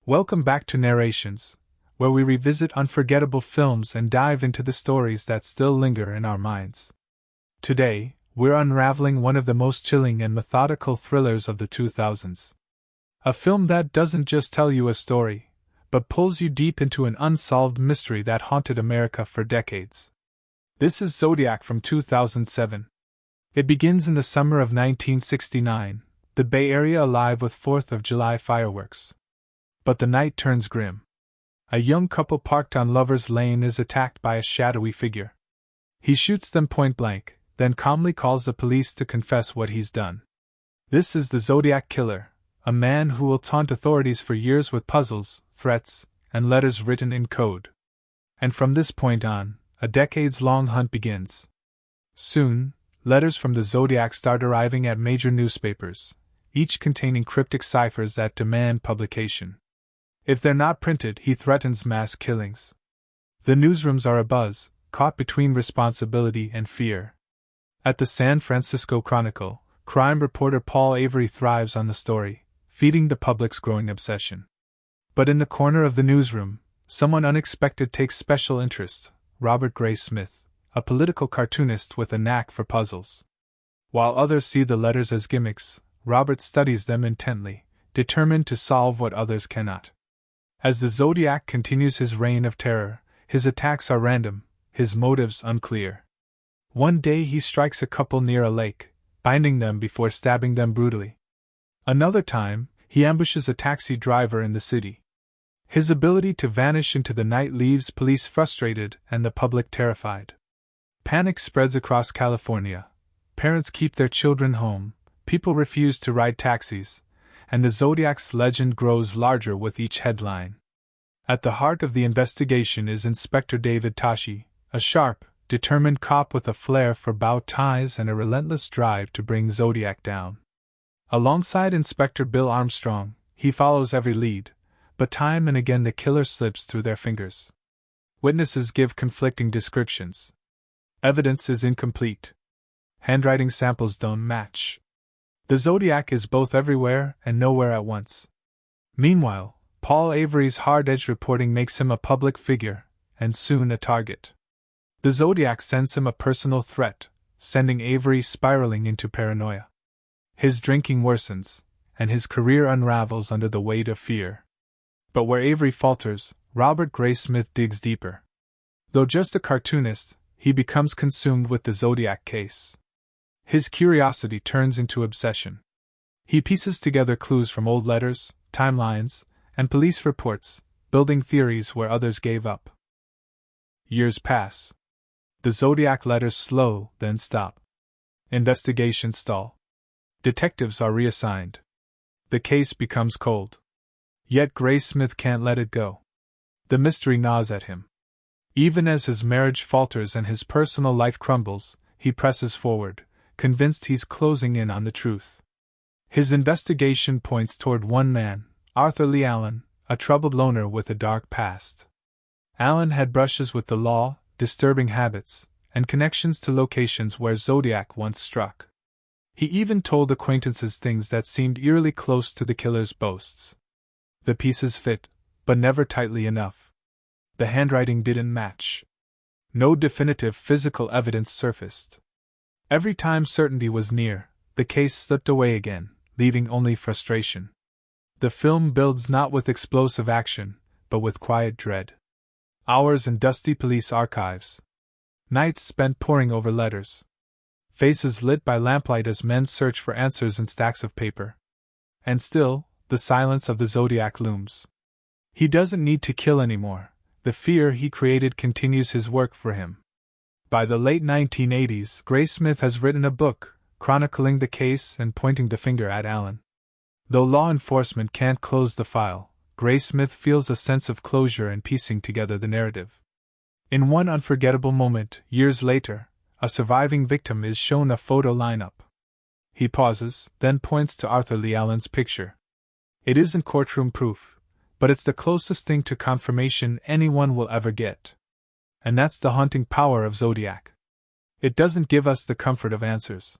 Welcome back to Narrations, where we revisit unforgettable films and dive into the stories that still linger in our minds. Today, we're unraveling one of the most chilling and methodical thrillers of the 2000s. A film that doesn't just tell you a story, but pulls you deep into an unsolved mystery that haunted America for decades. This is Zodiac from 2007. It begins in the summer of 1969, the Bay Area alive with 4th of July fireworks. But the night turns grim. A young couple parked on Lover's Lane is attacked by a shadowy figure. He shoots them point blank, then calmly calls the police to confess what he's done. This is the Zodiac Killer, a man who will taunt authorities for years with puzzles, threats, and letters written in code. And from this point on, a decades-long hunt begins. Soon, letters from the Zodiac start arriving at major newspapers, each containing cryptic ciphers that demand publication. If they're not printed, he threatens mass killings. The newsrooms are abuzz, caught between responsibility and fear. At the San Francisco Chronicle, crime reporter Paul Avery thrives on the story, feeding the public's growing obsession. But in the corner of the newsroom, someone unexpected takes special interest: Robert Gray Smith, a political cartoonist with a knack for puzzles. While others see the letters as gimmicks, Robert studies them intently, determined to solve what others cannot. As the Zodiac continues his reign of terror, his attacks are random, his motives unclear. One day he strikes a couple near a lake, binding them before stabbing them brutally. Another time, he ambushes a taxi driver in the city. His ability to vanish into the night leaves police frustrated and the public terrified. Panic spreads across California. Parents keep their children home, people refuse to ride taxis, and the Zodiac's legend grows larger with each headline. At the heart of the investigation is Inspector David Fincher, a sharp, determined cop with a flair for bow ties and a relentless drive to bring Zodiac down. Alongside Inspector Bill Armstrong, he follows every lead, but time and again the killer slips through their fingers. Witnesses give conflicting descriptions. Evidence is incomplete. Handwriting samples don't match. The Zodiac is both everywhere and nowhere at once. Meanwhile, Paul Avery's hard-edged reporting makes him a public figure, and soon a target. The Zodiac sends him a personal threat, sending Avery spiraling into paranoia. His drinking worsens, and his career unravels under the weight of fear. But where Avery falters, Robert Gray Smith digs deeper. Though just a cartoonist, he becomes consumed with the Zodiac case. His curiosity turns into obsession. He pieces together clues from old letters, timelines, and police reports, building theories where others gave up. Years pass. The Zodiac letters slow, then stop. Investigations stall. Detectives are reassigned. The case becomes cold. Yet Gray Smith can't let it go. The mystery gnaws at him. Even as his marriage falters and his personal life crumbles, he presses forward, convinced he's closing in on the truth. His investigation points toward one man, Arthur Lee Allen, a troubled loner with a dark past. Allen had brushes with the law, disturbing habits, and connections to locations where Zodiac once struck. He even told acquaintances things that seemed eerily close to the killer's boasts. The pieces fit, but never tightly enough. The handwriting didn't match. No definitive physical evidence surfaced. Every time certainty was near, the case slipped away again, leaving only frustration. The film builds not with explosive action, but with quiet dread. Hours in dusty police archives. Nights spent poring over letters. Faces lit by lamplight as men search for answers in stacks of paper. And still, the silence of the Zodiac looms. He doesn't need to kill anymore. The fear he created continues his work for him. By the late 1980s, Gray Smith has written a book, chronicling the case and pointing the finger at Allen. Though law enforcement can't close the file, Gray Smith feels a sense of closure in piecing together the narrative. In one unforgettable moment, years later, a surviving victim is shown a photo lineup. He pauses, then points to Arthur Lee Allen's picture. It isn't courtroom proof, but it's the closest thing to confirmation anyone will ever get. And that's the haunting power of Zodiac. It doesn't give us the comfort of answers.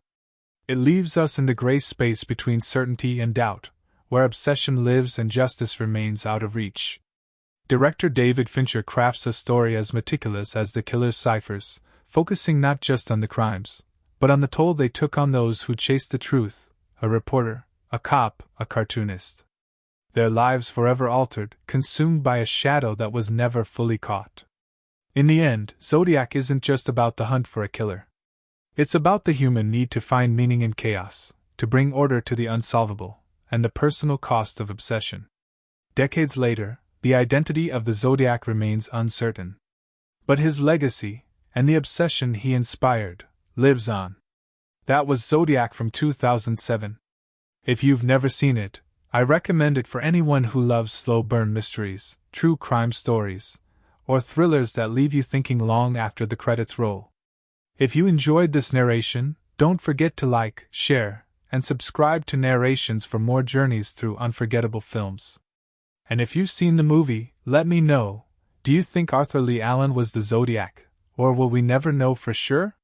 It leaves us in the gray space between certainty and doubt, where obsession lives and justice remains out of reach. Director David Fincher crafts a story as meticulous as the killer's ciphers, focusing not just on the crimes, but on the toll they took on those who chased the truth: a reporter, a cop, a cartoonist. Their lives forever altered, consumed by a shadow that was never fully caught. In the end, Zodiac isn't just about the hunt for a killer. It's about the human need to find meaning in chaos, to bring order to the unsolvable, and the personal cost of obsession. Decades later, the identity of the Zodiac remains uncertain. But his legacy, and the obsession he inspired, lives on. That was Zodiac from 2007. If you've never seen it, I recommend it for anyone who loves slow-burn mysteries, true crime stories, or thrillers that leave you thinking long after the credits roll. If you enjoyed this narration, don't forget to like, share, and subscribe to Narrations for more journeys through unforgettable films. And if you've seen the movie, let me know. Do you think Arthur Lee Allen was the Zodiac, or will we never know for sure?